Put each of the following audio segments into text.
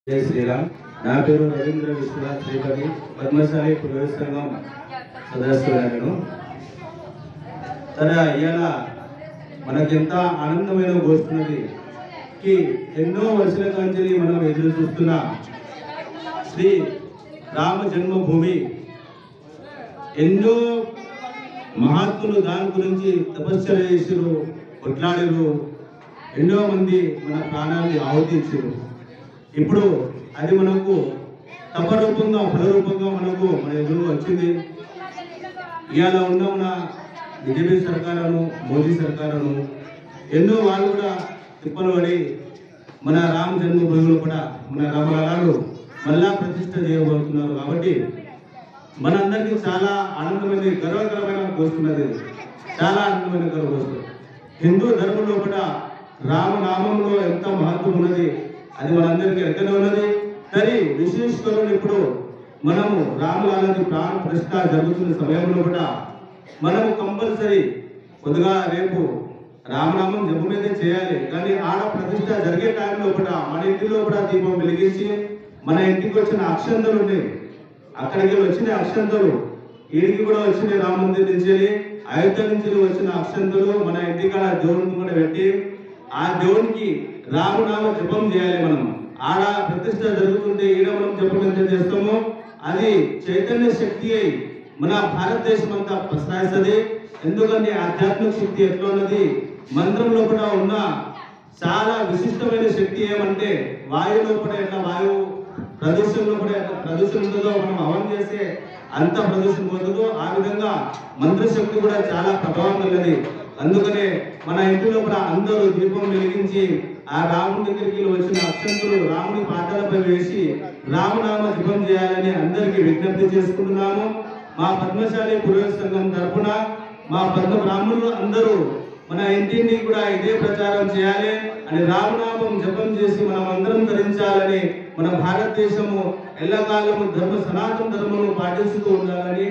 జై శ్రీరామ్. నా పేరు రవీంద్ర విశ్వనాథ్ శ్రీపతి, పద్మశాలి పురోహిత సంఘం సదస్సులను. సరే, ఇవాళ మనకెంత ఆనందమైన గోస్తున్నది కి ఎన్నో వర్షాల కాంచెలి మనం ఎదురు చూస్తున్న శ్రీ రామ జన్మభూమి, ఎన్నో మహాత్ములు దాని గురించి తపస్సు చేసిరు, కొట్లాడిరు, ఎన్నో మంది మన ప్రాణాన్ని ఆహుతించారు. ఇప్పుడు అది మనకు తపరూపంగా ఫలరూపంగా మనకు మన ఎదురు వచ్చింది. ఇవాళ ఉన్న బీజేపీ సర్కారును, మోదీ సర్కారును ఎన్నో వాళ్ళు కూడా తిప్పలు పడి మన రామ జన్మభూమిలో కూడా మన రామలాలు మళ్ళా ప్రతిష్ట చేయబోతున్నారు. కాబట్టి మనందరికీ చాలా ఆనందమైన గర్వకరమైన కోస్తున్నది, చాలా ఆనందమైన గర్వకోస్తుంది. హిందూ ధర్మంలో కూడా రామనామంలో ఎంత మహత్వం ఉన్నది అది మనందరికీ ఎక్కడే ఉన్నది. కానీ విశేషకరం ఇప్పుడు మనము రామలాలని ప్రాణ ప్రతిష్ట జరుగుతున్న సమయంలో కూడా మనము కంపల్సరీ కొద్దిగా రేపు రామనామం జపమైతే చేయాలి. కానీ ఆడ ప్రతిష్ట జరిగే టైంలో కూడా మన ఇంటిలో కూడా దీపం వెలిగించి మన ఇంటికి వచ్చిన అక్షంతలు ఉన్నాయి, అక్కడికి వచ్చిన అక్షంతలు ఈడికి కూడా వచ్చిన రామ మందిర్ నుంచి అయోధ్య నుంచి వచ్చిన అక్షంతలు మన ఇంటికాడ దేవుడిని కూడా పెట్టి ఆ దేవునికి రామనామ జపం చేయాలి. మనం ఆడ ప్రతిష్ట జరుగుతుంటే ఈడ మనం జపం ఎంత చేస్తామో అది చైతన్య శక్తి అయి మన భారతదేశం అంతా ప్రసరిస్తుంది. ఎందుకంటే ఆధ్యాత్మిక శక్తి ఎట్లా ఉన్నది, మంత్రంలో కూడా ఉన్న చాలా విశిష్టమైన శక్తి ఏమంటే వాయు లోపల ఎట్లా వాయు ప్రదూషణలో కూడా ఎట్లా ప్రదూషణ ఉంటుందో, మనం హవనం చేస్తే అంత ప్రదూషణ పోతుందో ఆ విధంగా మంత్రశక్తి కూడా చాలా ప్రభావం ఉన్నది. అందుకనే మన ఇంటిలో కూడా అందరూ దీపం వెలిగించి ఆ రాముడి దగ్గరికి వచ్చిన అక్షంతులు రాముడి పాదాలపై వేసి రామనామ జపం చేయాలని అందరికీ విజ్ఞప్తి చేసుకుంటున్నాము. మా పద్మశాలి పురోహిత సంఘం తరఫున మా పద్మ బ్రాహ్మణులు అందరూ మన ఇంటిని కూడా ఇదే ప్రచారం చేయాలి అని రామనామం జపం చేసి మనం అందరం ధరించాలని, మన భారతదేశము ఎల్లకాలము సనాతన ధర్మము పాటిస్తూ ఉండాలని,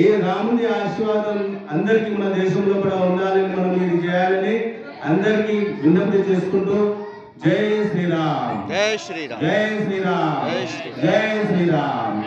ఏ రాముని ఆశీర్వాదం అందరికీ మన దేశంలో కూడా ఉండాలని మనం ఇది చేయాలని అందరికీ విజ్ఞప్తి చేసుకుంటూ జై శ్రీరామ్, జై శ్రీరామ్, జై శ్రీరామ్, జై శ్రీరామ్.